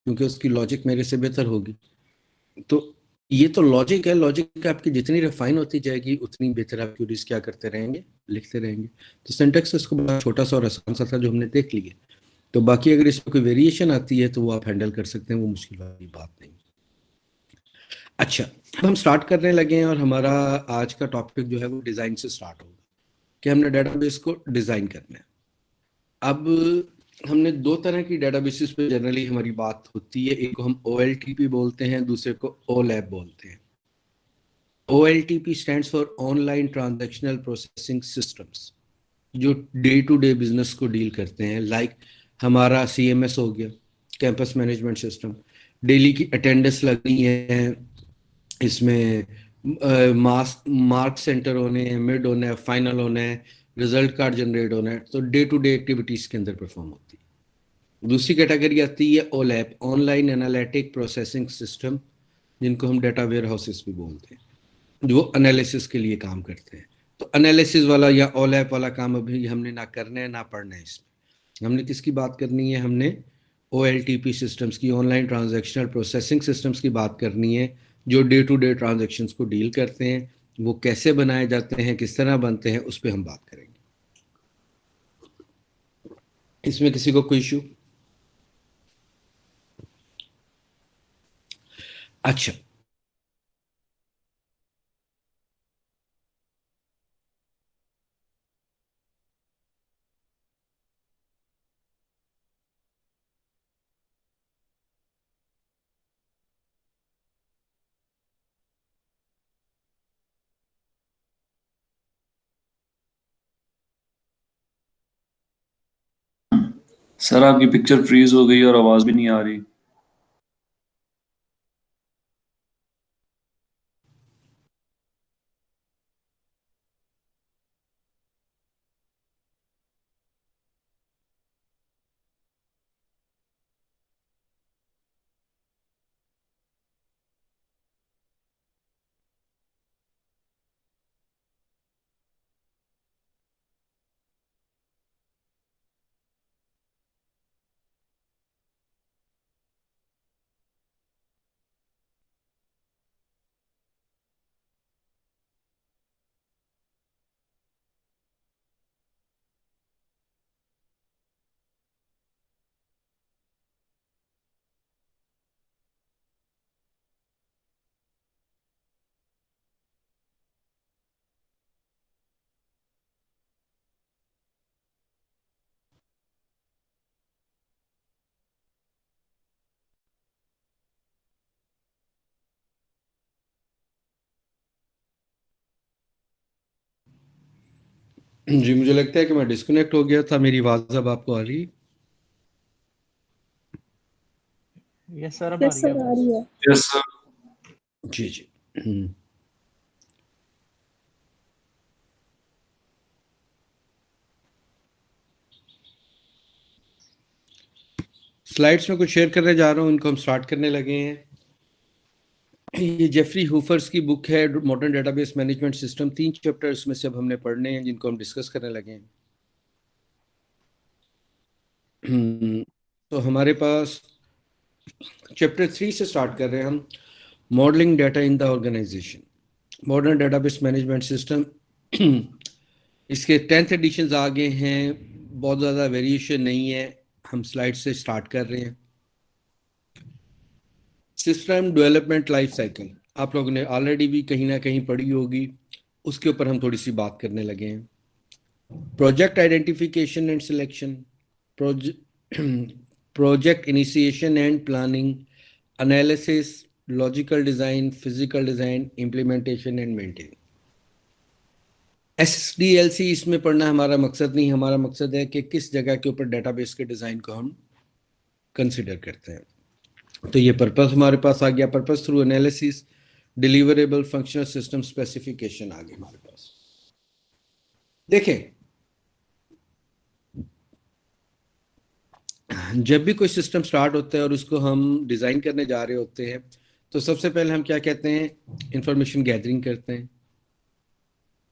क्योंकि उसकी लॉजिक मेरे से बेहतर होगी। तो ये तो लॉजिक है, लॉजिक आपकी जितनी रिफाइन होती जाएगी उतनी बेहतर आप क्यूरीज क्या करते रहेंगे, लिखते रहेंगे। तो सिंटेक्स इसको बड़ा छोटा सा और आसान सा था जो हमने देख लिया। तो बाकी अगर इसमें कोई वेरिएशन आती है तो वो आप हैंडल कर सकते हैं, वो मुश्किल वाली बात नहीं। अच्छा, अब हम स्टार्ट करने लगे हैं और हमारा आज का टॉपिक जो है वो डिज़ाइन से स्टार्ट होगा कि हमने डेटाबेस को डिज़ाइन करना है। अब हमने दो तरह की डेटाबेसेस पे जनरली हमारी बात होती है, एक को हम OLTP बोलते हैं, दूसरे को OLAP बोलते हैं। OLTP stands for online transactional processing systems, जो डे टू डे बिजनेस को डील करते हैं। लाइक हमारा CMS हो गया, कैंपस मैनेजमेंट सिस्टम, डेली की अटेंडेंस लगनी है, इसमें मार्क सेंटर होने हैं, मिड होना है, फाइनल होना है, रिजल्ट कार्ड जनरेट होना है, तो डे टू डे एक्टिविटीज के अंदर परफॉर्म होती है। दूसरी कैटेगरी आती है OLAP, online analytic processing system, जिनको हम डेटा वेयर हाउसेस भी बोलते हैं, जो एनालिसिस के लिए काम करते हैं। तो एनालिसिस वाला या OLAP वाला काम अभी हमने ना करना है ना पढ़ना है। इसमें हमने किसकी बात करनी है, हमने OLTP सिस्टम्स की, ऑनलाइन ट्रांजैक्शनल प्रोसेसिंग सिस्टम्स की बात करनी है, जो डे टू डे ट्रांजैक्शंस को डील करते हैं। वो कैसे बनाए जाते हैं, किस तरह बनते हैं, उस पर हम बात करेंगे। इसमें किसी को कोई इशू? अच्छा, सर आपकी पिक्चर फ्रीज हो गई और आवाज भी नहीं आ रही। जी मुझे लगता है कि मैं डिस्कनेक्ट हो गया था। मेरी आवाज़ अब आपको आ रही है? यस सर, अब आ यस रही है सर, आ आवाज। रही है। Yes sir. जी जी। स्लाइड्स में कुछ शेयर करने जा रहा हूँ, इनको हम स्टार्ट करने लगे हैं। ये जेफरी हुफर्स की बुक है, modern database management system. 3 chapters में से अब हमने पढ़ने हैं, जिनको हम डिस्कस करने लगे हैं। तो हमारे पास चैप्टर 3 से स्टार्ट कर रहे हैं हम, modeling data in the organization, modern database management system. इसके 10th एडिशंस आ गए हैं, बहुत ज़्यादा वेरिएशन नहीं है। हम स्लाइड से स्टार्ट कर रहे हैं। सिस्टम डेवलपमेंट लाइफ साइकिल आप लोगों ने ऑलरेडी भी कहीं ना कहीं पढ़ी होगी, उसके ऊपर हम थोड़ी सी बात करने लगे हैं। Project identification and selection, project initiation and planning, analysis, logical design, physical design, implementation and maintain. SDLC इसमें पढ़ना हमारा मकसद नहीं, हमारा मकसद है कि किस जगह के ऊपर डेटाबेस के डिज़ाइन को हम कंसिडर करते हैं। तो ये पर्पस हमारे पास आ गया, purpose through analysis, deliverable, functional system specification आ गए हमारे पास। देखें, जब भी कोई सिस्टम स्टार्ट होता है और उसको हम डिज़ाइन करने जा रहे होते हैं, तो सबसे पहले हम क्या कहते हैं, इंफॉर्मेशन गैदरिंग करते हैं,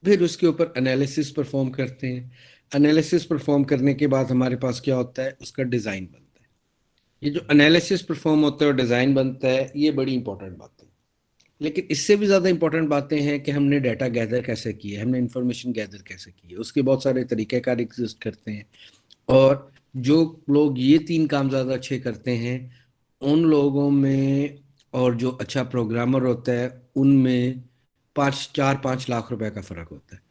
फिर उसके ऊपर एनालिसिस परफॉर्म करते हैं। एनालिसिस परफॉर्म करने के बाद हमारे पास क्या होता है, उसका डिज़ाइन बनता है। ये जो एनालिसिस परफॉर्म होता है और डिज़ाइन बनता है, ये बड़ी इंपॉर्टेंट बात है। लेकिन इससे भी ज़्यादा इंपॉर्टेंट बातें हैं कि हमने डाटा गैदर कैसे किया है, हमने इंफॉर्मेशन गैदर कैसे की है, उसके बहुत सारे तरीक़ेकार एग्जिस्ट करते हैं। और जो लोग ये 3 काम ज़्यादा अच्छे करते हैं, उन लोगों में, और जो अच्छा प्रोग्रामर होता है उनमें 4-5 लाख रुपए का फ़र्क होता है।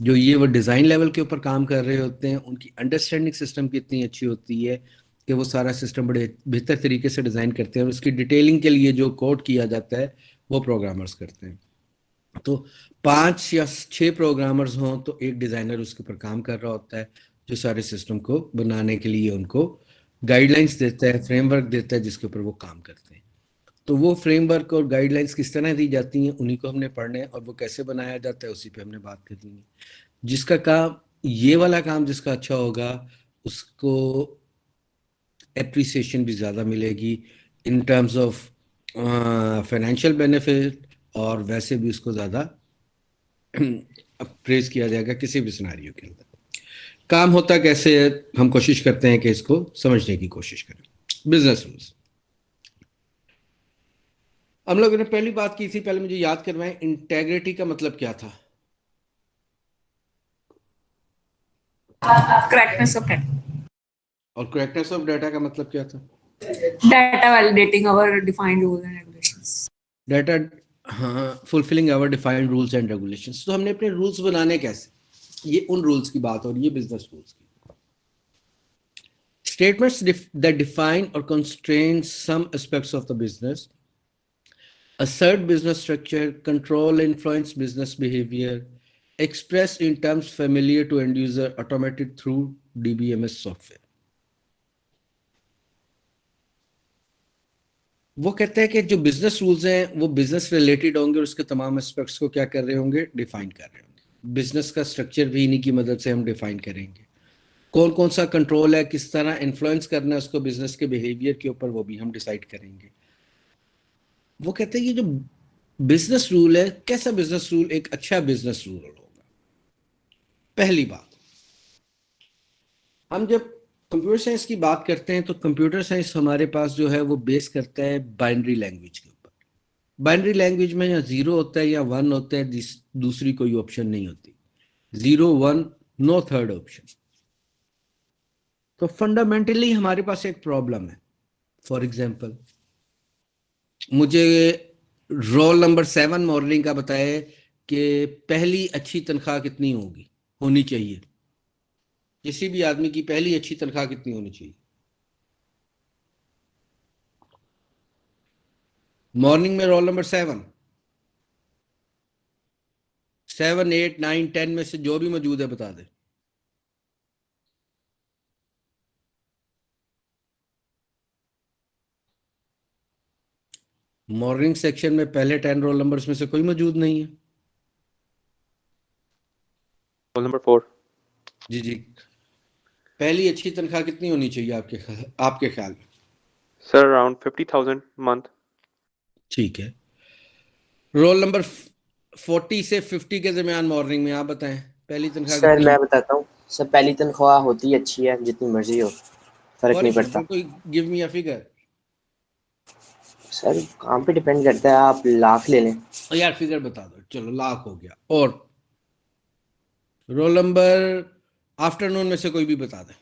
जो ये वो डिज़ाइन लेवल के ऊपर काम कर रहे होते हैं, उनकी अंडरस्टैंडिंग सिस्टम की इतनी अच्छी होती है कि वो सारा सिस्टम बड़े बेहतर तरीके से डिज़ाइन करते हैं, और उसकी डिटेलिंग के लिए जो कोड किया जाता है वो प्रोग्रामर्स करते हैं। तो 5 या 6 प्रोग्रामर्स हों तो एक डिज़ाइनर उसके ऊपर काम कर रहा होता है, जो सारे सिस्टम को बनाने के लिए उनको गाइडलाइंस देता है, फ्रेमवर्क देता है, जिसके ऊपर वो काम करते हैं। तो वो फ्रेमवर्क और गाइडलाइंस किस तरह दी जाती हैं, उन्हीं को हमने पढ़ना है, और वो कैसे बनाया जाता है उसी पे हमने बात करनी है। जिसका काम, ये वाला काम जिसका अच्छा होगा, उसको एप्रिसिएशन भी ज़्यादा मिलेगी in terms of financial benefit, और वैसे भी उसको ज़्यादा अप्रेज किया जाएगा किसी भी सिनेरियो के अंदर। काम होता कैसे है, हम कोशिश करते हैं कि इसको समझने की कोशिश करें। बिजनेस रूल्स हम लोगों ने पहली बात की थी, पहले मुझे याद करवाएं, इंटेग्रिटी का मतलब क्या था? Correctness of data. और करेक्टनेस ऑफ डाटा का मतलब क्या था? Data validating our defined rules and regulations. Data, हाँ, fulfilling our defined rules and regulations. तो हमने अपने रूल्स बनाने कैसे, ये उन रूल्स की बात हो रही है, बिजनेस रूल्स की। स्टेटमेंट्स दैट डिफाइन और constrain some aspects of the business, assert business structure, control, influence business behavior, expressed in terms familiar to end user, automated through DBMS software. वो कहते हैं कि जो बिजनेस रूल्स हैं वो business related होंगे, और उसके तमाम एस्पेक्ट्स को क्या कर रहे होंगे, डिफाइन कर रहे होंगे। बिजनेस का स्ट्रक्चर भी इन्हीं की मदद से हम डिफाइन करेंगे। कौन कौन सा कंट्रोल है, किस तरह इन्फ्लुएंस करना है उसको बिजनेस के बिहेवियर के ऊपर, वो भी हम डिसाइड करेंगे। वो कहते हैं कि जो बिजनेस रूल है, कैसा बिजनेस रूल एक अच्छा बिजनेस रूल होगा। पहली बात, हम जब कंप्यूटर साइंस की बात करते हैं तो कंप्यूटर साइंस हमारे पास जो है वो बेस करता है बाइनरी लैंग्वेज के ऊपर। बाइनरी लैंग्वेज में या 0 होता है या 1 होता है, दूसरी कोई ऑप्शन नहीं होती। 0 1, नो थर्ड ऑप्शन। तो फंडामेंटली हमारे पास एक प्रॉब्लम है। फॉर एग्जाम्पल, मुझे रोल नंबर 7 मॉडलिंग का बताए कि पहली अच्छी तनख्वाह कितनी होनी चाहिए, किसी भी आदमी की पहली अच्छी तनख्वाह कितनी होनी चाहिए। मॉर्निंग में रोल नंबर 7, 8 9 10 में से जो भी मौजूद है बता दे। मॉर्निंग सेक्शन में पहले 10 रोल नंबर्स में से कोई मौजूद नहीं है। Roll number 4। जी जी, पहली अच्छी तनख्वाह कितनी होनी चाहिए आपके ख्याल में? Sir around 50,000 month. ठीक है, रोल नंबर 40 से 50 के दरमियान मॉर्निंग में आप बताएं पहली तनख्वाह सर कितनी? मैं बताता हूँ सर, पहली तनख्वाह होती अच्छी है, जितनी मर्जी हो, फर्क फॉर नहीं पड़ता। एग्जाम्पल, कोई give me a figure. Sir काम पे डिपेंड करता है, आप लाख ले लें। यार फिगर बता दो, चलो लाख हो गया। और रोल नंबर आफ्टरनून में से कोई भी बता दे।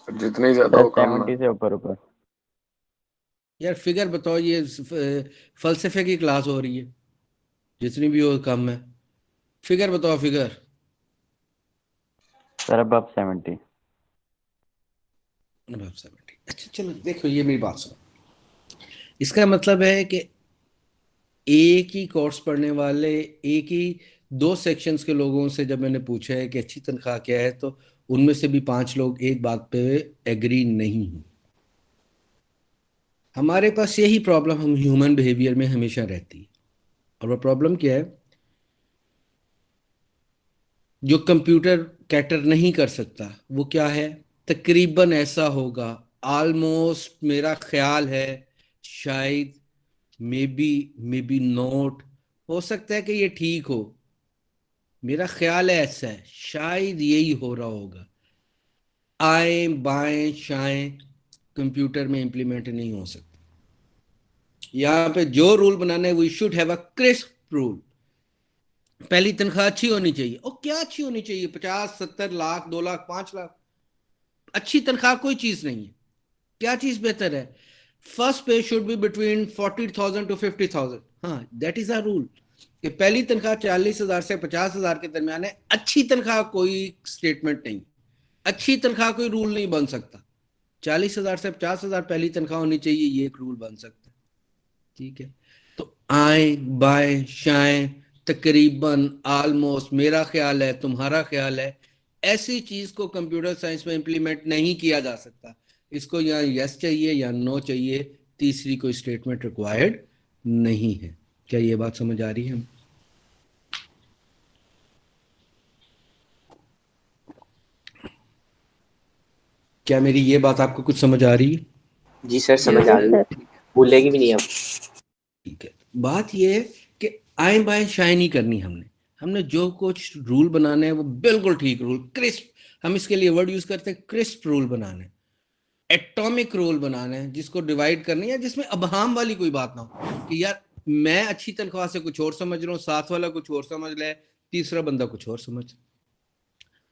जितने ज्यादा हो काम 70 से ऊपर ऊपर। यार फिगर बताओ, ये फलसफे की क्लास हो रही है, जितनी भी हो कम है। फिगर बताओ, फिगर। सर अब 70। अबाव 70। अच्छा चलो देखो, ये मेरी बात सुनो। इसका मतलब है कि एक ही कोर्स पढ़ने वाले, एक ही 2 सेक्शंस के लोगों से जब मैंने पूछा है कि अच्छी तनख्वाह क्या है, तो उनमें से भी 5 लोग एक बात पे एग्री नहीं हुए। हमारे पास यही प्रॉब्लम हम ह्यूमन बिहेवियर में हमेशा रहती है। और वो प्रॉब्लम क्या है, जो कंप्यूटर कैटर नहीं कर सकता वो क्या है, तकरीबन ऐसा होगा, ऑलमोस्ट मेरा ख्याल है, शायद, मे बी नोट, हो सकता है कि ये ठीक हो, मेरा ख्याल है ऐसा है, शायद यही हो रहा होगा। आए बाएं शाएं कंप्यूटर में इंप्लीमेंट नहीं हो सकता। यहाँ पे जो रूल बनाना है, we should have a crisp rule. पहली तनख्वाह अच्छी होनी चाहिए। और क्या अच्छी होनी चाहिए? 50, 70 लाख, 2 लाख, 5 लाख? अच्छी तनख्वाह कोई चीज नहीं है। क्या चीज बेहतर है? फर्स्ट पे शुड बी बिटवीन 40,000 टू 50,000। हाँ, दैट इज अ रूल कि पहली तनख्वाह 40,000 से 50,000 के दरमियान है। अच्छी तनख्वाह कोई स्टेटमेंट नहीं, अच्छी तनख्वाह कोई रूल नहीं बन सकता। 40,000 से 50,000 पहली तनख्वाह होनी चाहिए, ये एक रूल बन सकता है। ठीक है, तो आए बाएं शाएं तकरीबन ऑलमोस्ट, मेरा ख्याल है, तुम्हारा ख्याल है, ऐसी चीज को कंप्यूटर साइंस में इंप्लीमेंट नहीं किया जा सकता। इसको या यस चाहिए या नो चाहिए, तीसरी कोई स्टेटमेंट रिक्वायर्ड नहीं है। क्या ये बात समझ आ रही है? क्या मेरी ये बात आपको कुछ समझ आ रही है? जी सर, समझ आ रही है, भूलेगी भी नहीं अब। ठीक है, बात ये है कि आए बाएं शाएं नहीं करनी। हमने जो कुछ रूल बनाने हैं वो बिल्कुल ठीक रूल, क्रिस्प, हम इसके लिए वर्ड यूज करते हैं, क्रिस्प रूल बनाने हैं, एटॉमिक रूल बनाने हैं, जिसको डिवाइड करनी है, जिसमें अबहाम वाली कोई बात ना हो कि यार मैं अच्छी तनख्वाह से कुछ और समझ रहा हूँ, साथ वाला कुछ और समझ ले, तीसरा बंदा कुछ और समझ।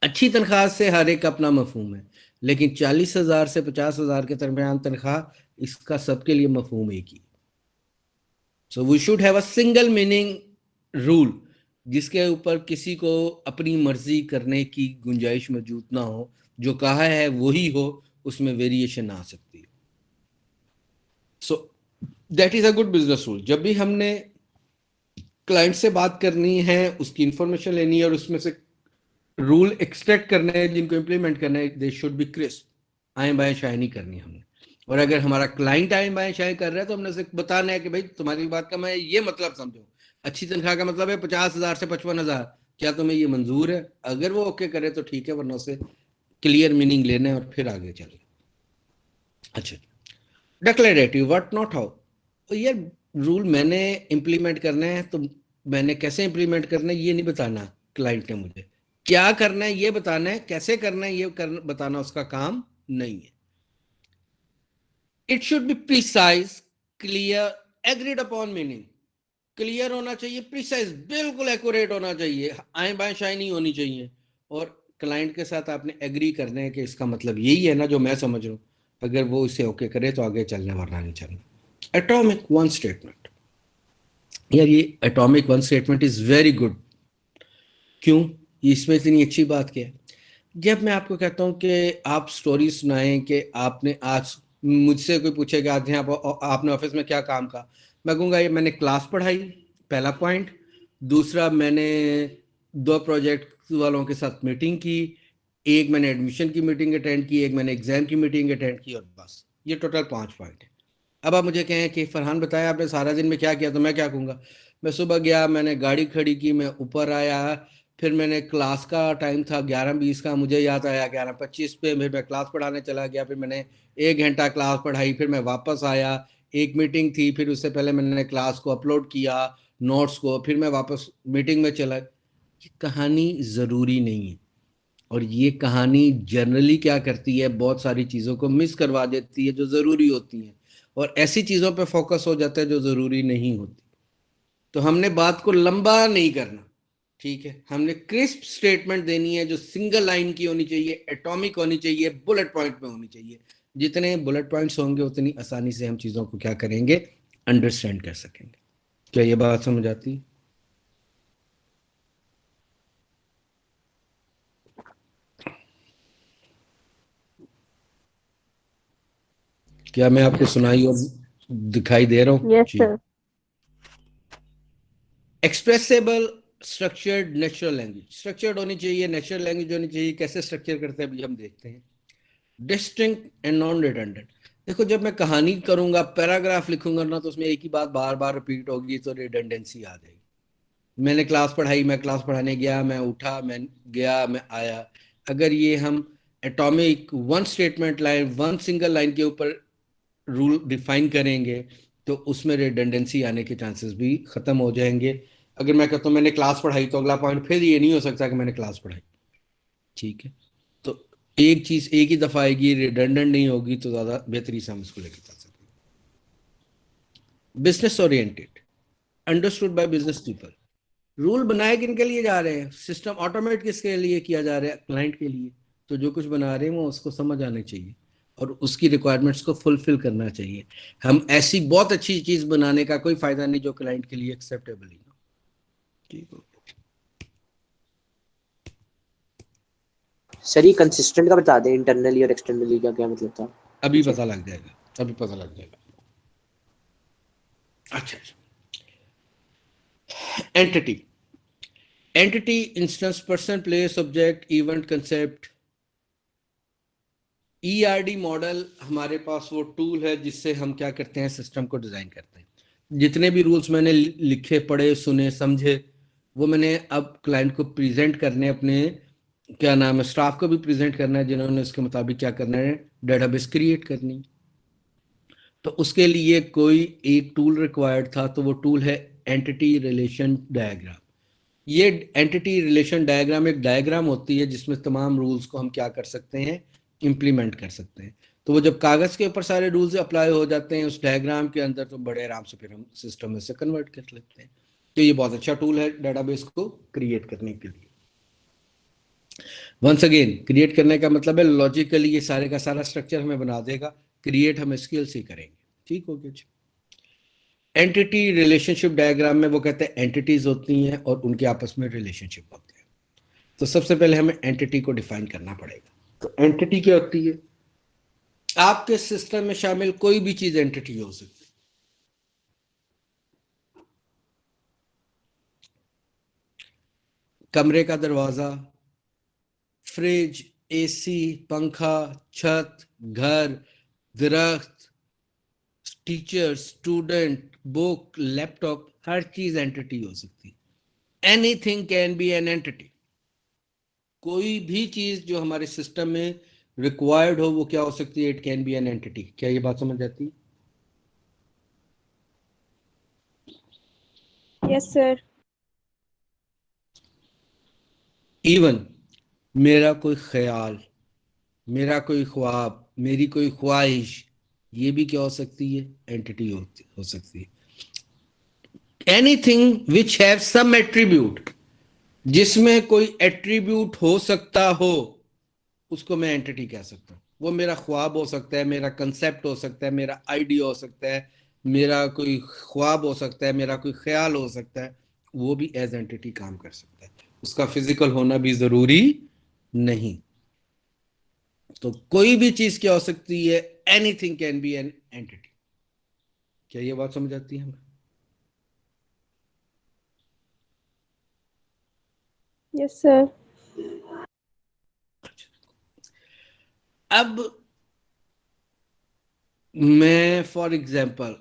अच्छी तनख्वाह से हर एक अपना मफहूम है, लेकिन 40,000 से 50,000 के दरमियान तनख्वाह, इसका सबके लिए मफहूम एक ही। So we should have a single meaning rule, जिसके ऊपर किसी को अपनी मर्जी करने की गुंजाइश मौजूद ना हो, जो कहा है वही हो, उसमें वेरिएशन आ सकती है। So that is a good business rule. जब भी हमने क्लाइंट से बात करनी है, उसकी इंफॉर्मेशन लेनी है और उसमें से रूल एक्सट्रैक्ट करने हैं जिनको इंप्लीमेंट करना है, दे शुड बी क्रिस्प। आए बाएं शाएं नहीं करनी हमने। और अगर हमारा क्लाइंट आए बाएं शाएं कर रहा है तो हमने उसे बताना है कि भाई तुम्हारी बात का मैं ये मतलब समझो, अच्छी तनख्वाह का मतलब है 50,000 से 55,000, क्या तुम्हें ये मंजूर है? अगर वो ओके करे तो ठीक है, वरना उसे क्लियर मीनिंग लेना है और फिर आगे चले। अच्छा, डिक्लेरेटिव, व्हाट नॉट हाउ। तो ये रूल मैंने इंप्लीमेंट करना है, तो मैंने कैसे इंप्लीमेंट करना है ये नहीं बताना क्लाइंट ने मुझे, क्या करना है ये बताना है, कैसे करना है ये बताना उसका काम नहीं है। It should be precise, clear, agreed upon meaning. Clear होना चाहिए, प्रिसाइज, बिल्कुल एक्यूरेट होना चाहिए, आए बाएं शाएं नहीं होनी चाहिए। और क्लाइंट के साथ आपने एग्री करना है कि इसका मतलब यही है ना जो मैं समझ रहा हूँ। अगर वो इसे ओके करे तो आगे चलने, वरना नहीं चलना। एटॉमिक वन स्टेटमेंट, यार ये atomic one statement is very good. क्यों इसमें इतनी अच्छी बात क्या है? जब मैं आपको कहता हूं कि आप स्टोरी सुनाएं कि आपने आज, मुझसे कोई पूछे कि आज आपने ऑफिस में क्या काम का, मैं कहूँगा ये मैंने क्लास पढ़ाई, पहला पॉइंट। दूसरा, मैंने 2 प्रोजेक्ट वालों के साथ मीटिंग की, एक मैंने एडमिशन की मीटिंग अटेंड की, एक मैंने एग्जाम की मीटिंग अटेंड की, और बस ये टोटल 5 पॉइंट है। अब आप मुझे कहें कि फरहान बताया आपने सारा दिन में क्या किया, तो मैं क्या कहूँगा? मैं सुबह गया, मैंने गाड़ी खड़ी की, मैं ऊपर आया, फिर मैंने क्लास का टाइम था 11:20 का, मुझे याद आया 11:25 पे, फिर मैं क्लास पढ़ाने चला गया, फिर मैंने 1 घंटा क्लास पढ़ाई, फिर मैं वापस आया, एक मीटिंग थी, फिर उससे पहले मैंने क्लास को अपलोड किया, नोट्स को, फिर मैं वापस मीटिंग में चला। ये कहानी ज़रूरी नहीं है, और ये कहानी जनरली क्या करती है, बहुत सारी चीज़ों को मिस करवा देती है जो ज़रूरी होती हैं, और ऐसी चीज़ों पे फोकस हो जाता है जो ज़रूरी नहीं होती। तो हमने बात को लंबा नहीं करना, ठीक है, हमने क्रिस्प स्टेटमेंट देनी है जो सिंगल लाइन की होनी चाहिए, एटॉमिक होनी चाहिए, बुलेट पॉइंट में होनी चाहिए। जितने बुलेट पॉइंट्स होंगे उतनी आसानी से हम चीज़ों को क्या करेंगे, अंडरस्टैंड कर सकेंगे। क्या ये बात समझ आती है? क्या मैं आपको सुनाई और दिखाई दे रहा हूँ? Yes, sir. Expressible, structured, natural language. Structured होनी चाहिए, नेचुरल लैंग्वेज होनी चाहिए। कैसे स्ट्रक्चर करते हैं अभी हम देखते हैं। Distinct and non redundant. देखो, जब मैं कहानी करूंगा, पैराग्राफ लिखूंगा ना, तो उसमें एक ही बात बार बार रिपीट होगी, तो रिडंडेंसी आ जाएगी। मैंने क्लास पढ़ाई, मैं क्लास पढ़ाने गया, मैं उठा, मैं गया, मैं आया। अगर ये हम atomic one statement line, one single line के ऊपर रूल डिफाइन करेंगे, तो उसमें रिडंडेंसी आने के चांसेस भी खत्म हो जाएंगे। अगर मैं कहता हूँ मैंने क्लास पढ़ाई, तो अगला पॉइंट फिर ये नहीं हो सकता कि मैंने क्लास पढ़ाई। ठीक है, तो एक चीज एक ही दफा आएगी, रिडंडेंट नहीं होगी, तो ज्यादा बेहतरी से हम इसको लेकर चल सकते हैं। Business oriented, understood by business people. Rule बनाए किन के लिए जा रहे हैं, सिस्टम ऑटोमेट किसके लिए किया जा रहा है, क्लाइंट के लिए। तो जो कुछ बना रहे हैं वो उसको समझ आना चाहिए और उसकी रिक्वायरमेंट्स को फुलफिल करना चाहिए। हम ऐसी बहुत अच्छी चीज बनाने का कोई फायदा नहीं जो क्लाइंट के लिए एक्सेप्टेबल ही ना। ठीक हो, सर ये कंसिस्टेंट का बता दें, इंटरनली और एक्सटर्नली का क्या मतलब था? अभी पता लग जाएगा, अभी पता लग जाएगा। अच्छा, entity, entity, instance, person, place, object, event, concept. ERD model हमारे पास वो टूल है जिससे हम क्या करते हैं, सिस्टम को डिजाइन करते हैं। जितने भी रूल्स मैंने लिखे, पढ़े, सुने, समझे, वो मैंने अब क्लाइंट को प्रेजेंट करने, अपने क्या नाम है, स्टाफ को भी प्रेजेंट करना है, जिन्होंने उसके मुताबिक क्या करना है, डेटाबेस क्रिएट करनी। तो उसके लिए कोई एक टूल रिक्वायर्ड था, तो वो टूल है एंटिटी रिलेशन डायग्राम। ये एंटिटी रिलेशन डायग्राम एक डायग्राम होती है जिसमें तमाम रूल्स को हम क्या कर सकते हैं, इंप्लीमेंट कर सकते हैं। तो वो जब कागज के ऊपर सारे रूल्स अप्लाई हो जाते हैं उस डायग्राम के अंदर, तो बड़े आराम से फिर हम सिस्टम में से कन्वर्ट कर लेते हैं। तो ये बहुत अच्छा टूल है डेटाबेस को क्रिएट करने के लिए। वंस अगेन, क्रिएट करने का मतलब है लॉजिकली ये सारे का सारा स्ट्रक्चर हमें बना देगा, क्रिएट हम स्किल से करेंगे। ठीक हो गया जी। एंटिटी रिलेशनशिप डायग्राम में वो कहते हैं एंटिटीज होती हैं और उनके आपस में रिलेशनशिप होते हैं। तो सबसे पहले हमें एंटिटी को डिफाइन करना पड़ेगा। तो एंटिटी क्या होती है, आपके सिस्टम में शामिल कोई भी चीज एंटिटी हो सकती है। कमरे का दरवाजा, फ्रिज, एसी, पंखा, छत, घर, दरख्त, टीचर, स्टूडेंट, बुक, लैपटॉप, हर चीज एंटिटी हो सकती है। Anything can be an entity. कोई भी चीज जो हमारे सिस्टम में रिक्वायर्ड हो वो क्या हो सकती है, it can be an entity. क्या ये बात समझ आती है? Yes sir. इवन मेरा कोई ख्याल, मेरा कोई ख्वाब, मेरी कोई ख्वाहिश, ये भी क्या हो सकती है, एंटिटी हो सकती है। Anything which have some attribute, जिसमें कोई एट्रीब्यूट हो सकता हो, उसको मैं एंटिटी कह सकता हूँ। वो मेरा ख्वाब हो सकता है, मेरा कंसेप्ट हो सकता है, मेरा आइडिया हो सकता है, मेरा कोई ख्वाब हो सकता है, मेरा कोई ख्याल हो सकता है, वो भी एज एंटिटी काम कर सकता है। उसका फिजिकल होना भी जरूरी नहीं। तो कोई भी चीज क्या हो सकती है, anything can be an entity. क्या ये बात समझ आती है हमें? Yes sir. अब मैं फॉर एग्जाम्पल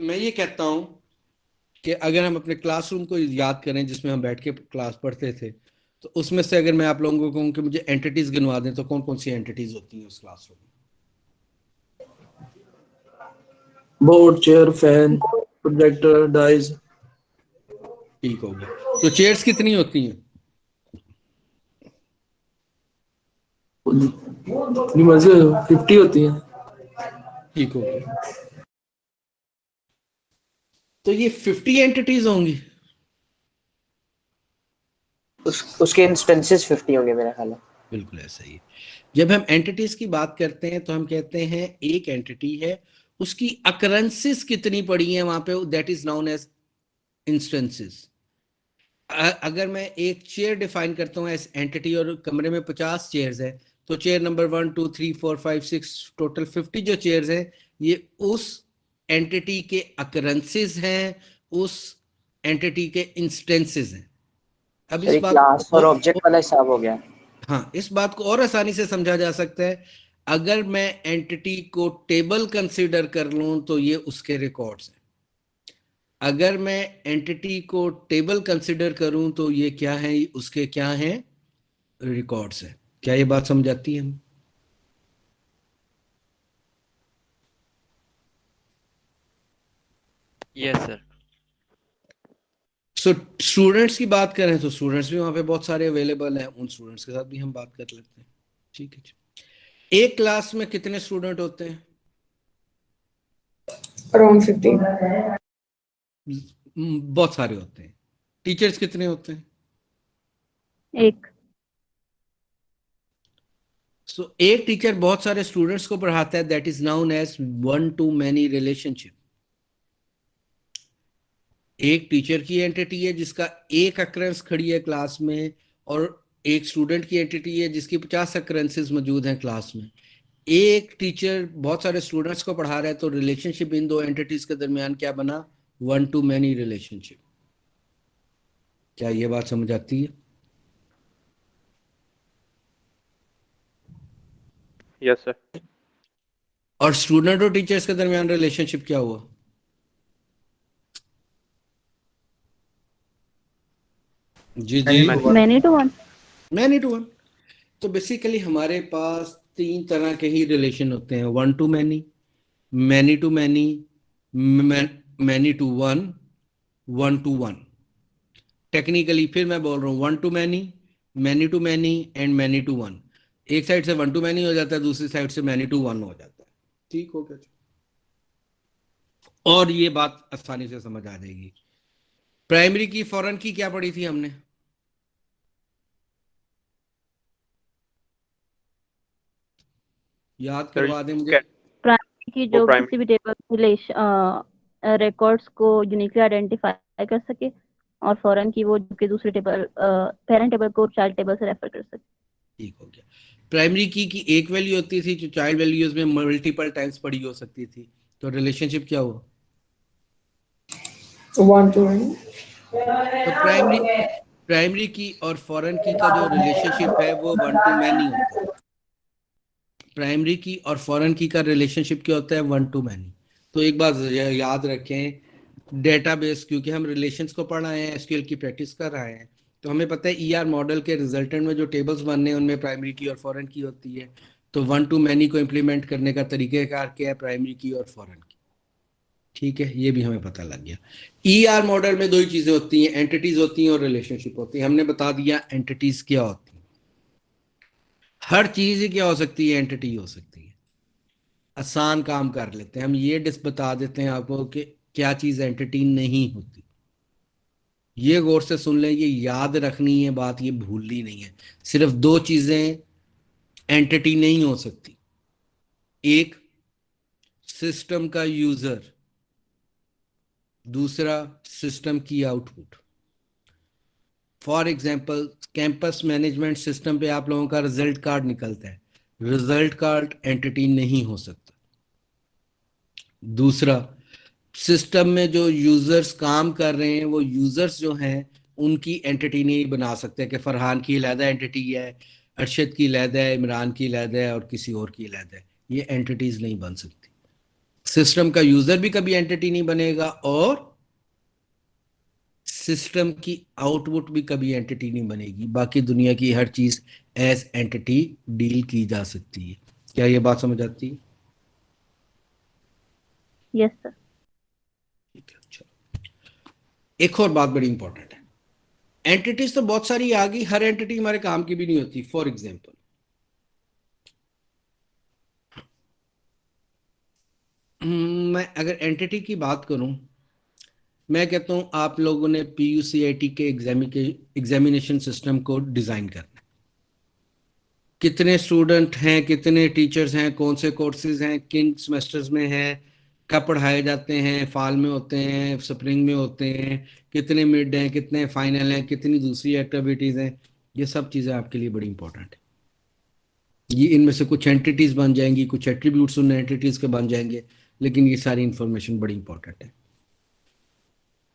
मैं ये कहता हूं कि अगर हम अपने क्लासरूम को याद करें जिसमें हम बैठ के क्लास पढ़ते थे, तो उसमें से अगर मैं आप लोगों को कहूँ कि मुझे एंटिटीज गिनवा दें, तो कौन कौन सी एंटिटीज होती हैं उस क्लासरूम में? Board, chair, fan, projector, dice. ठीक हो गया। तो चेयर्स कितनी होती हैं? अपनी मर्जी 50 होती है। ठीक हो गया। तो ये 50 एंटिटीज होंगी। उसके इंस्टेंसेस 50 होंगे मेरा ख्याल है। बिल्कुल ऐसा ही है। जब हम एंटिटीज की बात करते हैं तो हम कहते हैं एक एंटिटी है, उसकी अकरेंसेस कितनी पड़ी हैं वहां पे, that is known as instances. अगर मैं एक चेयर डिफाइन करता हूँ एज एंटिटी और कमरे में 50 चेयर्स है, तो चेयर नंबर 1 2 3 4 5 6 टोटल 50 जो चेयर्स हैं, ये उस एंटिटी के अकरेंसेस हैं, उस एंटिटी के इंस्टेंसेस हैं। अब सर इस एक बात क्लास और ऑब्जेक्ट वाला हिसाब हो गया। हाँ, इस बात को और आसानी से समझा जा सकता है। अगर मैं एंटिटी को टेबल कंसीडर कर लूं तो ये उसके रिकॉर्ड्स हैं। अगर मैं एंटिटी को टेबल कंसीडर करूं तो ये क्या है, उसके क्या हैं, रिकॉर्ड्स हैं। क्या ये बात समझ आती है? Yes sir. सो स्टूडेंट्स की बात करें तो स्टूडेंट्स भी वहाँ पे बहुत सारे अवेलेबल हैं, उन स्टूडेंट्स के साथ भी हम बात कर लेते हैं। ठीक है जी। एक क्लास में कितने स्टूडेंट होते हैं? Around 50. बहुत सारे होते हैं। टीचर्स कितने होते हैं? एक। सो एक टीचर बहुत सारे स्टूडेंट्स को पढ़ाता है, that is known as one to many relationship. एक टीचर की एंटिटी है जिसका एक अक्रेंस खड़ी है क्लास में, और एक स्टूडेंट की एंटिटी है जिसकी 50 अक्रेंसेस मौजूद हैं क्लास में। एक टीचर बहुत सारे स्टूडेंट्स को पढ़ा रहा है, तो रिलेशनशिप इन दो एंटिटीज के दरमियान क्या बना? One to many relationship. क्या ये बात समझ आती है? Yes, sir. और स्टूडेंट और टीचर्स के दरमियान रिलेशनशिप क्या हुआ? जी जी, many to one. Many to one. तो बेसिकली हमारे पास तीन तरह के ही रिलेशन होते हैं, one to many, many to many, many to one, one to one. Technically फिर मैं बोल रहा हूँ, one to many to many and many to one. एक साइड से वन टू मैनी हो जाता है, दूसरी साइड से मैनी टू वन हो जाता है। ठीक हो गया? और ये बात आसानी से समझ आ जाएगी। प्राइमरी की फॉरेन की क्या पढ़ी थी हमने? याद करवा दें मुझे। प्राइमरी की जो primary- किसी भी टेबल रिलेशन रिकॉर्ड्स को यूनिकली आइडेंटिफाई कर सके, और फॉरेन की वो जो कि दूसरे टेबल पेरेंट टेबल को चाइल्ड टेबल से रेफर कर सके। ठीक हो गया। प्राइमरी की एक वैल्यू होती थी जो चाइल्ड वैल्यूज में मल्टीपल टाइम्स पढ़ी हो सकती थी, तो रिलेशनशिप क्या हुआ? 1 to 1. तो प्राइमरी की और फॉरेन की का जो रिलेशनशिप है वो वन टू मैनी होता है। प्राइमरी की और फॉरेन की का रिलेशनशिप क्या होता है? One to many. तो एक बात याद रखें, डेटाबेस, क्योंकि हम रिलेशंस को पढ़ रहे हैं, एसक्यूएल की प्रैक्टिस कर रहे हैं, तो हमें पता है ईआर मॉडल के रिजल्टेंट में जो टेबल्स बनने हैं उनमें प्राइमरी की और फॉरेन की होती है। तो वन टू मैनी को इम्प्लीमेंट करने का तरीकेकार क्या है? प्राइमरी की और फॉरेन की। ठीक है, ये भी हमें पता लग गया। ईआर मॉडल में दो ही चीजें होती हैं, एंटिटीज होती हैं और रिलेशनशिप होती है। हमने बता दिया एंटिटीज क्या होती है। हर चीज ही क्या हो सकती है? एंटिटी हो सकती है। आसान काम कर लेते हैं हम, ये बता देते हैं आपको कि क्या चीज एंटिटी नहीं होती। ये गौर से सुन लें, ये याद रखनी है बात, ये भूलनी नहीं है। सिर्फ दो चीजें एंटिटी नहीं हो सकती, एक सिस्टम का यूजर, दूसरा सिस्टम की output. For example, campus management system पे आप लोगों का रिजल्ट कार्ड निकलता है, रिजल्ट कार्ड एंटिटी नहीं हो सकता। दूसरा, सिस्टम में जो यूजर्स काम कर रहे हैं वो यूजर्स जो हैं उनकी एंटिटी नहीं बना सकते कि फरहान की अलहदा एंटिटी है, अरशद की अलहदा है, इमरान की अलहदा है और किसी और की अलहदा है। ये एंटिटीज नहीं बन सकती। सिस्टम का यूजर भी कभी एंटिटी नहीं बनेगा और सिस्टम की आउटपुट भी कभी एंटिटी नहीं बनेगी। बाकी दुनिया की हर चीज एज एंटिटी डील की जा सकती है। क्या ये बात समझ आती है? Yes sir. ठीक है, चलो एक और बात बड़ी इंपॉर्टेंट है। एंटिटीज तो बहुत सारी आ गई, हर एंटिटी हमारे काम की भी नहीं होती। फॉर एग्जाम्पल, मैं अगर एंटिटी की बात करूं, मैं कहता हूं आप लोगों ने पीयूसीआईटी के एग्जामिनेशन सिस्टम को डिजाइन करना है। कितने स्टूडेंट हैं, कितने टीचर्स हैं, कौन से कोर्सेज हैं, किन सेमेस्टर्स में हैं, कब पढ़ाए जाते हैं, फाल में होते हैं, स्प्रिंग में होते हैं, कितने मिड हैं, कितने फाइनल हैं, कितनी दूसरी एक्टिविटीज हैं, ये सब चीज़ें आपके लिए बड़ी इंपॉर्टेंट है। ये इनमें से कुछ एंटिटीज बन जाएंगी, कुछ एट्रीब्यूट्स उन एंटिटीज के बन जाएंगे, लेकिन ये सारी इंफॉर्मेशन बड़ी इंपॉर्टेंट है।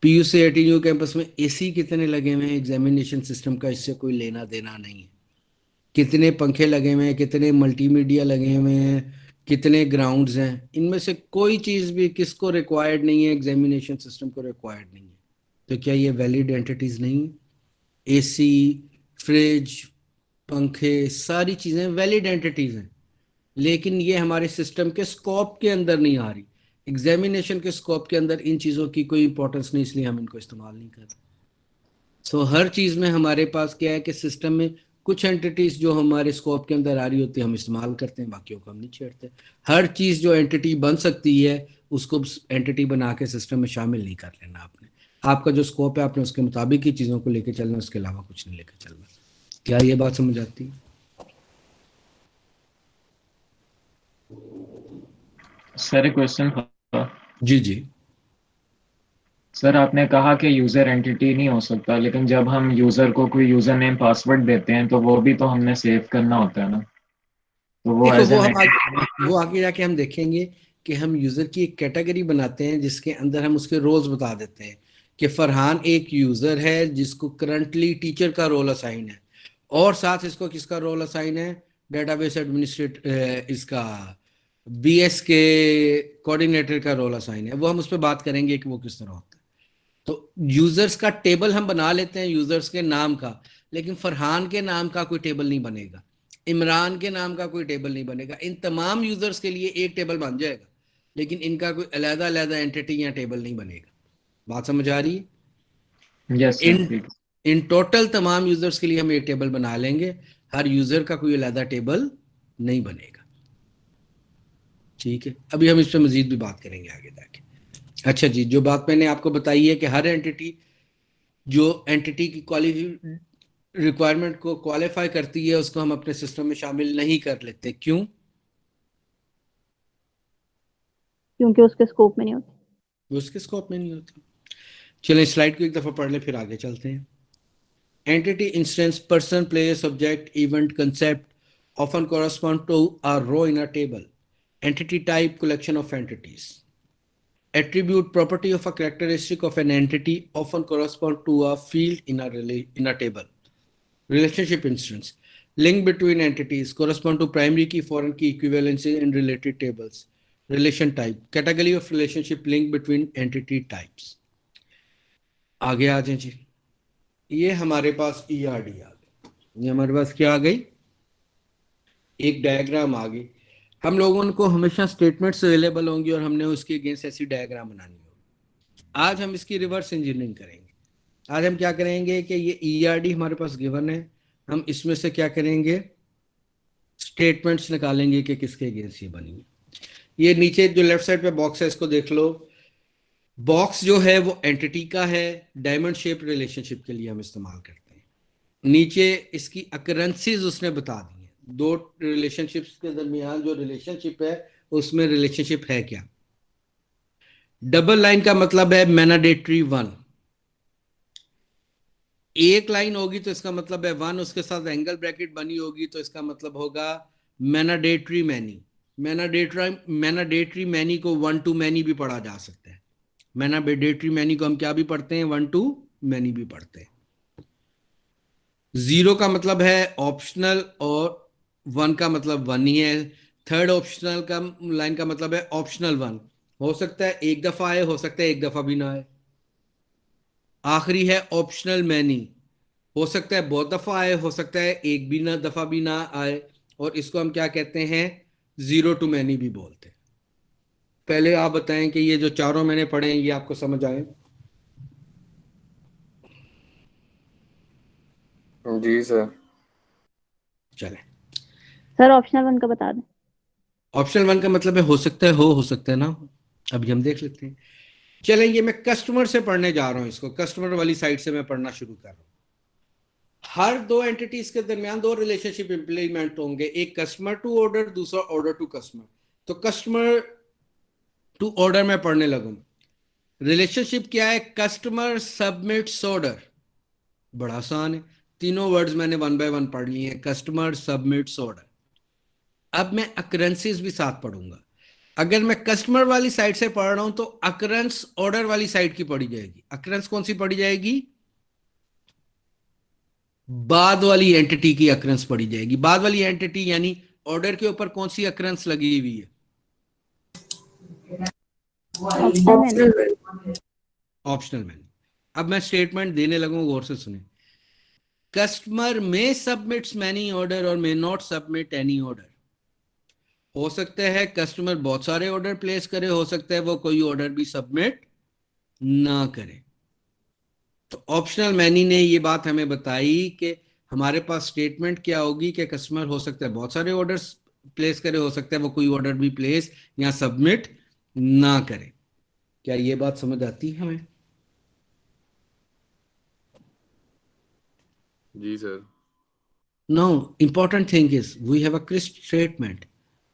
पीयूसीआईटी न्यू कैंपस में एसी कितने लगे हुए हैं एग्जामिनेशन सिस्टम का, इससे कोई लेना देना नहीं है। कितने पंखे लगे हुए हैं, कितने मल्टीमीडिया लगे हुए हैं, कितने ग्राउंड्स हैं, इनमें से कोई चीज़ भी किसको रिक्वायर्ड नहीं है? एग्जामिनेशन सिस्टम को रिक्वायर्ड नहीं है। तो क्या ये वैलिड एंटिटीज नहीं है? एसी, फ्रिज, पंखे, सारी चीज़ें वैलिड एंटिटीज हैं, लेकिन ये हमारे सिस्टम के स्कोप के अंदर नहीं आ रही। एग्जामिनेशन के स्कोप के अंदर इन चीज़ों की कोई इंपॉर्टेंस नहीं, इसलिए हम इनको इस्तेमाल नहीं कर रहे। सो हर चीज में हमारे पास क्या है कि सिस्टम में कुछ एंटिटीज जो हमारे स्कोप के अंदर आ रही होती है हम इस्तेमाल करते हैं, बाकियों को हम नहीं छेड़ते। हर चीज जो एंटिटी बन सकती है उसको एंटिटी बना के सिस्टम में शामिल नहीं कर लेना आपने। आपका जो स्कोप है आपने उसके मुताबिक ही चीज़ों को लेके चलना, उसके अलावा कुछ नहीं लेके चलना। क्या ये बात समझ आती है? सर एक क्वेश्चन था। जी जी। सर आपने कहा कि यूजर एंटिटी नहीं हो सकता, लेकिन जब हम यूजर को कोई यूजर नेम पासवर्ड देते हैं तो वो भी तो हमने सेव करना होता है ना, तो वो देखो एज वो एन हम वो आगे जाके हम देखेंगे कि हम यूजर की एक कैटेगरी बनाते हैं जिसके अंदर हम उसके रोल्स बता देते हैं कि फरहान एक यूजर है जिसको करंटली टीचर का रोल असाइन है, और साथ इसको किसका रोल असाइन है, डेटाबेस एडमिनिस्ट्रेटर, इसका बीएस के कोऑर्डिनेटर का रोल असाइन है। वो हम उस पर बात करेंगे कि वो किस तरह होता है। तो यूजर्स का टेबल हम बना लेते हैं यूजर्स के नाम का, लेकिन फरहान के नाम का कोई टेबल नहीं बनेगा, इमरान के नाम का कोई टेबल नहीं बनेगा। इन तमाम यूजर्स के लिए एक टेबल बन जाएगा, लेकिन इनका कोई अलग अलग एंटिटी या टेबल नहीं बनेगा। बात समझ आ रही है? यस सर, इन ठीक। इन टोटल तमाम यूजर्स के लिए हम एक टेबल बना लेंगे, हर यूजर का कोई अलग टेबल नहीं बनेगा। ठीक है, अभी हम इस पर मजीद भी बात करेंगे आगे जाके। अच्छा जी, जो बात मैंने आपको बताई है कि हर एंटिटी जो एंटिटी की रिक्वायरमेंट को क्वालिफाई करती है उसको हम अपने सिस्टम में शामिल नहीं कर लेते। क्यों? क्योंकि उसके स्कोप में नहीं होती। वो उसके स्कोप में नहीं होता। चलें स्लाइड को एक दफा पढ़ लें फिर आगे चलते हैं। Entity instance person place object event concept often correspond to a row in a table. Entity type collection of entities. Attribute property of a characteristic of an entity often correspond to a field in a table. Relationship instance. Link between entities correspond to primary key, foreign key equivalency in related tables. Relation type. Category of relationship link between entity types. आगे आ जाए जी। ये हमारे पास ERD आ गई। ये हमारे पास क्या आ गई? एक डायग्राम आ गई। हम लोगों को हमेशा स्टेटमेंट्स अवेलेबल होंगी और हमने उसके अगेंस्ट ऐसी डायग्राम बनानी होगी। आज हम इसकी रिवर्स इंजीनियरिंग करेंगे। आज हम क्या करेंगे कि ये ERD हमारे पास गिवन है, हम इसमें से क्या करेंगे, स्टेटमेंट्स निकालेंगे कि किसके अगेंस्ट ये बनी है। ये नीचे जो लेफ्ट साइड पे बॉक्स है इसको देख लो। बॉक्स जो है वो एंटिटी का है, डायमंड शेप रिलेशनशिप के लिए हम इस्तेमाल करते हैं। नीचे इसकी अकरेंसीज उसने बता दी है, दो रिलेशनशिप्स के दरमियान जो रिलेशनशिप है उसमें रिलेशनशिप है क्या। डबल लाइन का मतलब है मैनाडेटरी वन। एक लाइन होगी तो इसका मतलब है वन, उसके साथ एंगल ब्रैकेट बनी होगी तो इसका मतलब होगा मैनाडेटरी मैनी। मैनाडेटरी मैनी को वन टू मैनी भी पढ़ा जा सकता है। मैनाडेटरी मैनी को हम क्या भी पढ़ते हैं, वन टू मैनी भी पढ़ते हैं। जीरो का मतलब है ऑप्शनल और वन का मतलब वन ही है। थर्ड ऑप्शनल का लाइन का मतलब है ऑप्शनल वन, हो सकता है एक दफा आए, हो सकता है एक दफा भी ना आए। आखिरी है ऑप्शनल मैनी, हो सकता है बहुत दफा आए, हो सकता है एक भी ना दफा भी ना आए, और इसको हम क्या कहते हैं, जीरो टू मैनी भी बोलते हैं। पहले आप बताएं कि ये जो चारों मैंने पढ़े हैं ये आपको समझ आए? जी सर। चले, सर ऑप्शनल वन का बता दें। ऑप्शनल वन का मतलब है हो सकता है हो सकता है ना हो। अभी हम देख लेते हैं। चलें, ये मैं कस्टमर से पढ़ने जा रहा हूं, इसको कस्टमर वाली साइड से मैं पढ़ना शुरू कर रहा हूं। हर दो एंटिटीज के दरमियान दो रिलेशनशिप इंप्लीमेंट होंगे, एक कस्टमर टू ऑर्डर, दूसरा ऑर्डर टू कस्टमर। तो कस्टमर टू ऑर्डर में पढ़ने लगूं। रिलेशनशिप क्या है, कस्टमर सबमिट्स ऑर्डर। बड़ा आसान है, तीनों वर्ड्स मैंने वन बाय वन पढ़ लिए हैं, कस्टमर सबमिट्स ऑर्डर। अब मैं अकरेंसेस भी साथ पढ़ूंगा। अगर मैं कस्टमर वाली साइड से पढ़ रहा हूं तो अकरेंस ऑर्डर वाली साइड की पढ़ी जाएगी। अकरेंस कौन सी पढ़ी जाएगी, बाद वाली एंटिटी की अकरेंस पढ़ी जाएगी। बाद वाली एंटिटी यानी ऑर्डर के ऊपर कौन सी अकरेंस लगी हुई है, ऑप्शनल मैनी। अब मैं स्टेटमेंट देने लगूं, गौर से सुने। कस्टमर में सबमिट्स मैनी ऑर्डर और may not submit any order. हो सकता है कस्टमर बहुत सारे ऑर्डर प्लेस करे, हो सकता है वो कोई ऑर्डर भी सबमिट ना करे। तो ऑप्शनल मैनी ने ये बात हमें बताई कि हमारे पास स्टेटमेंट क्या होगी कि कस्टमर हो सकता है बहुत सारे ऑर्डर्स प्लेस करे, हो सकता है वो कोई ऑर्डर भी प्लेस या सबमिट ना करे। क्या ये बात समझ आती है हमें? जी sir. No, important thing is we have a crisp statement.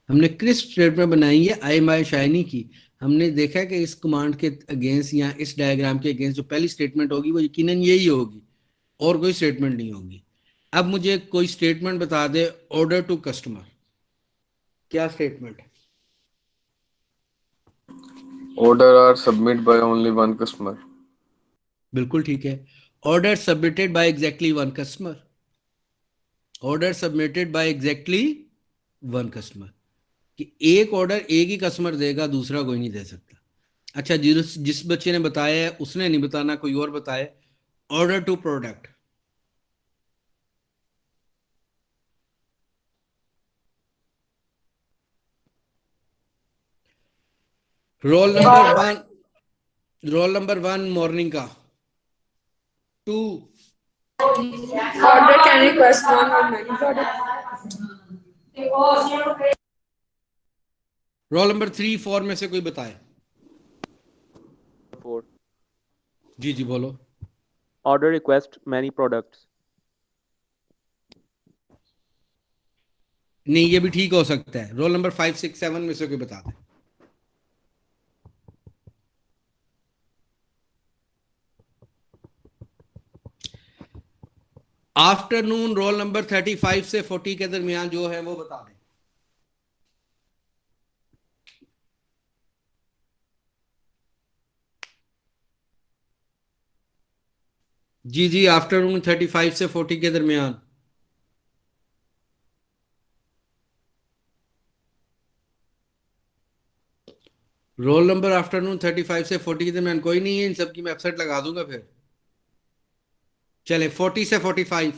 हमने क्रिस्प स्टेटमेंट बनाई है आई माई शाइनी की। हमने देखा कि इस कमांड के अगेंस्ट या इस डायग्राम के अगेंस्ट जो पहली स्टेटमेंट होगी वो यकीनन यही होगी और कोई स्टेटमेंट नहीं होगी। अब मुझे कोई स्टेटमेंट बता दे ऑर्डर टू कस्टमर, क्या स्टेटमेंट है? Order are submit by only one customer. बिल्कुल ठीक है। Order submitted by exactly one customer. Order submitted by exactly one customer कि एक ऑर्डर एक ही कस्टमर देगा, दूसरा कोई नहीं दे सकता। अच्छा, जिस बच्चे ने बताया है उसने नहीं बताना, कोई और बताए। Order to product, roll number one morning का। 2 Order can request one or many products. Roll number 3 4 में से कोई बताए। 4. जी जी बोलो। Order request many products. नहीं, ये भी ठीक हो सकता है। रोल नंबर 5 6 7 में से कोई बता दे। आफ्टरनून रोल नंबर 35 से 40 के दरमियान जो है वो बता दें। जी जी, आफ्टरनून 35 से 40 के दरमियान। रोल नंबर आफ्टरनून 35 से 40 के दरमियान कोई नहीं है। इन सब की मैं वेबसाइट लगा दूंगा फिर। चले 40 से 45।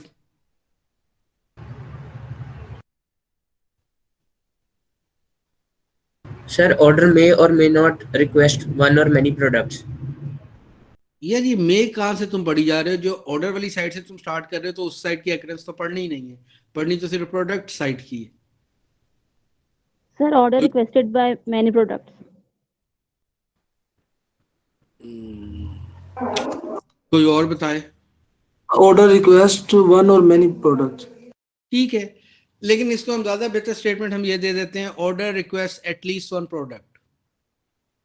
सर ऑर्डर मे और मे नॉट रिक्वेस्ट वन और मेनी प्रोडक्ट्स। यार ये मे कहाँ से तुम पढ़ी जा रहे हो? जो ऑर्डर वाली साइड से तुम स्टार्ट कर रहे हो तो उस साइड की एक्रेंस तो पढ़नी ही नहीं है, पढ़नी तो सिर्फ प्रोडक्ट साइड की है। Sir order requested by many products. कोई और बताए? Order request one or many products. ठीक है, लेकिन इसको हम ज्यादा बेहतर स्टेटमेंट हम ये दे देते हैं, order request at least one product.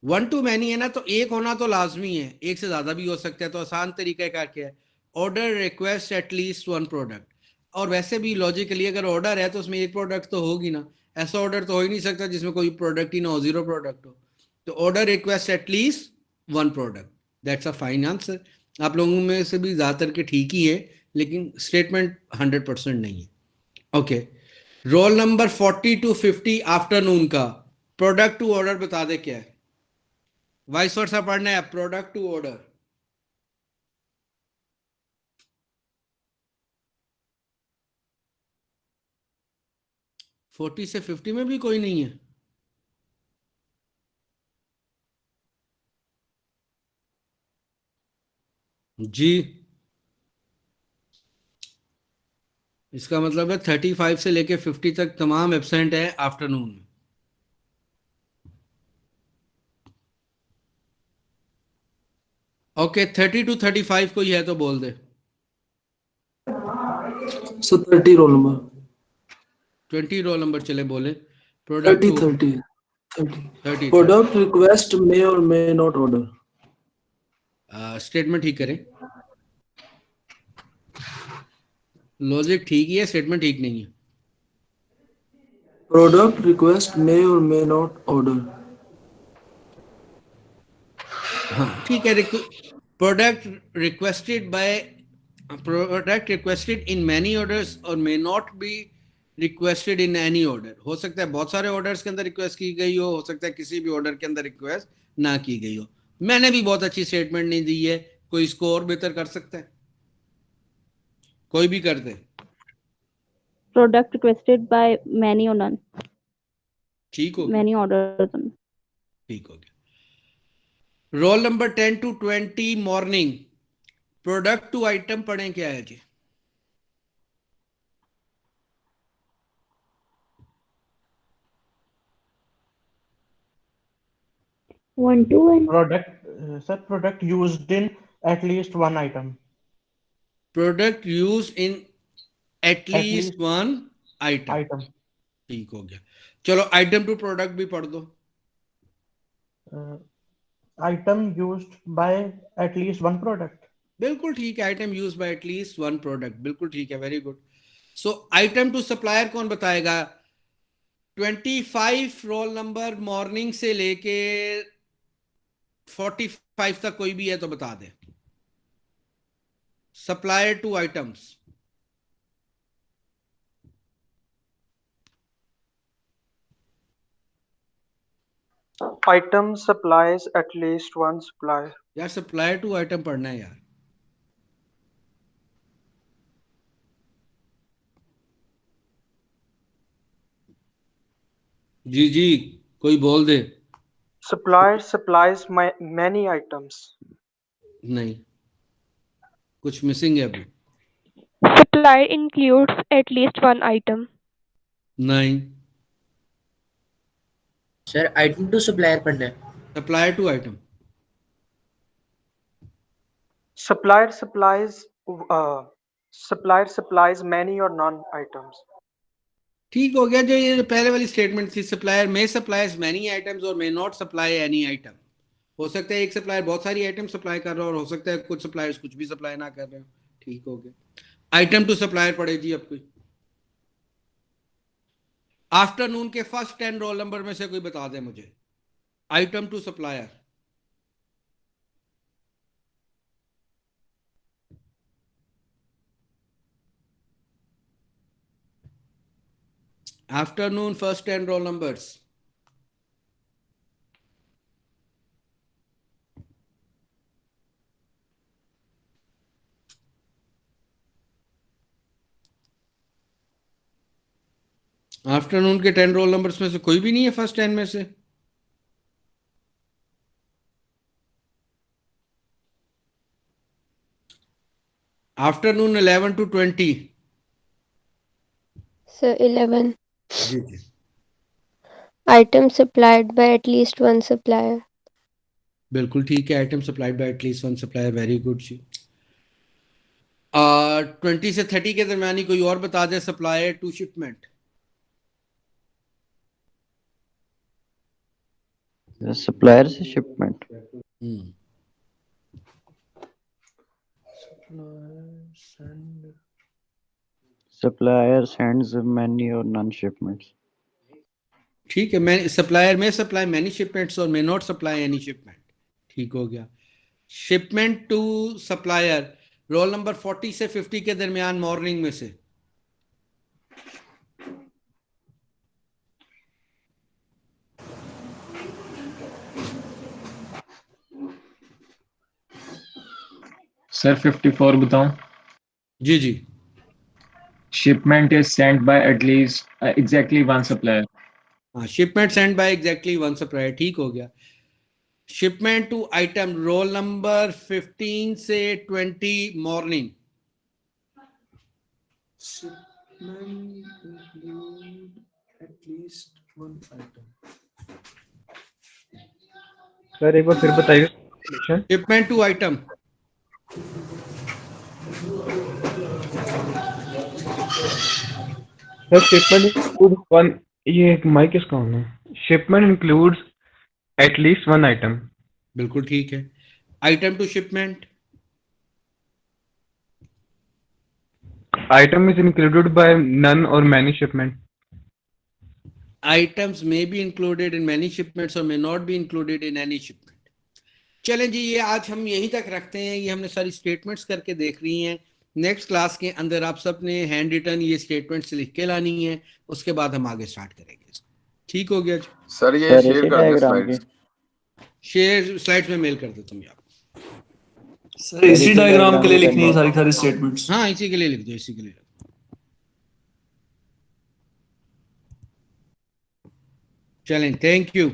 One to many है ना, तो एक होना तो लाजमी है, एक से ज्यादा भी हो सकता है। तो आसान तरीका क्या है? Order request at least one product. और वैसे भी लॉजिकली अगर ऑर्डर है तो उसमें एक प्रोडक्ट तो होगी ना। ऐसा ऑर्डर तो हो ही नहीं सकता जिसमें कोई प्रोडक्ट ही ना हो, जीरो प्रोडक्ट हो। तो order request at least one product, that's a fine answer. आप लोगों में से भी ज्यादातर के ठीक ही है, लेकिन स्टेटमेंट 100% नहीं है। Okay, role number 40 to 50 afternoon का प्रोडक्ट टू ऑर्डर बता दे क्या है। वाइस वर्सा पढ़ना है, प्रोडक्ट टू ऑर्डर। फोर्टी से 50 में भी कोई नहीं है। जी, इसका मतलब है 35 से लेके 50 तक तमाम एब्सेंट है आफ्टरनून में। ओके, 30 to 35 कोई है तो बोल दे। So 30 roll number. 20 roll number चले बोले। Product 30 to 30 30. 30 Product request may or may not order. Statement ठीक करें। लॉजिक ठीक ही है, स्टेटमेंट ठीक नहीं है। Product request may or may not order. हाँ ठीक है। Product requested in many orders और may not be requested in any order. हो सकता है बहुत सारे ऑर्डर्स के अंदर रिक्वेस्ट की गई हो सकता है किसी भी ऑर्डर के अंदर रिक्वेस्ट ना की गई हो। मैंने भी बहुत अच्छी स्टेटमेंट नहीं दी है, कोई इसको और बेहतर कर सकता है? कोई भी कर दे। Product requested by many or none. ठीक हो गया, मैनी ऑर्डर। ठीक हो गया। Roll number 10 to 20 morning product to item पढ़ें क्या है जी? One to one. Product used in at least one item. Product use in at least least one item. Item. ठीक हो गया। चलो आइटम टू प्रोडक्ट भी पढ़ दो। Item used by at least one product. बिल्कुल ठीक है, item use by at least one product, बिल्कुल ठीक है, very good. So item to supplier कौन बताएगा? 25 रोल नंबर मॉर्निंग से लेके 45 तक कोई भी है तो बता दे। Supplier to items. Item supplies at least one supplier. यार सप्लायर टू आइटम पढ़ना है यार। जी जी, कोई बोल दे। Supplier supplies many items. नहीं, कुछ मिसिंग है अभी। Supplier includes at least one item. नहीं, सर आइटम टू सप्लायर पढ़ना है। Supplier to item. Supplier supplies many or none items. ठीक हो गया। जो ये पहले वाली स्टेटमेंट थी, सप्लायर मे सप्लाइज मेनी आइटम्स और may not supply any item. हो सकता है एक सप्लायर बहुत सारी आइटम सप्लाई कर रहा हो और हो सकता है कुछ सप्लायर्स कुछ भी सप्लाई ना कर रहे हो। ठीक हो गया। आइटम टू सप्लायर पढ़े जी अब कोई। आफ्टरनून के फर्स्ट 10 रोल नंबर में से कोई बता दे मुझे item to supplier. Afternoon first 10 roll numbers. Afternoon के 10 रोल नंबर्स में से कोई भी नहीं है फर्स्ट 10 में से? Afternoon 11 to 20। So 11. जी जी, Item supplied by at least one supplier. बिल्कुल ठीक है। Item supplied by at least one supplier, very good जी। 20 से 30 के दरमियानी कोई और बता दे सप्लायर टू शिपमेंट। सप्लायर से shipment. Supplier sends many or none shipments. ठीक है। मैं सप्लायर में supply many shipments or may not supply any shipment. ठीक हो गया। Shipment to supplier roll number 40 से 50 के दरमियान मॉर्निंग में से। सर 54 बताऊं? जी जी, Shipment is sent by at least exactly one supplier. हाँ, shipment send by exactly one supplier. ठीक हो गया। Shipment to item roll number 15 से 20 morning. Shipment include at least one item. Sir एक बार फिर बताइए। Shipment to item. Sir shipment include one, ये माइक किसका होना है? Shipment includes at least one item. बिल्कुल ठीक है। Item to shipment. Item is included by none और many shipment. Items may be included in many shipments or may not be included in any shipment. चलें जी, ये आज हम यहीं तक रखते हैं। ये हमने सारी स्टेटमेंट्स करके देख रही हैं। नेक्स्ट क्लास के अंदर आप सब ने हैंड रिटन ये स्टेटमेंट्स लिख के लानी है, उसके बाद हम आगे स्टार्ट करेंगे। ठीक हो गया जी? सर ये शेयर कर दे स्लाइड्स। शेयर स्लाइड्स में मेल कर देता हूँ आप। सर इसी डायग्राम के लिए लिखनी है सारी स्टेटमेंट्स। हाँ, इसी के लिए लिख दो, इसी के लिए। चलें, थैंक यू।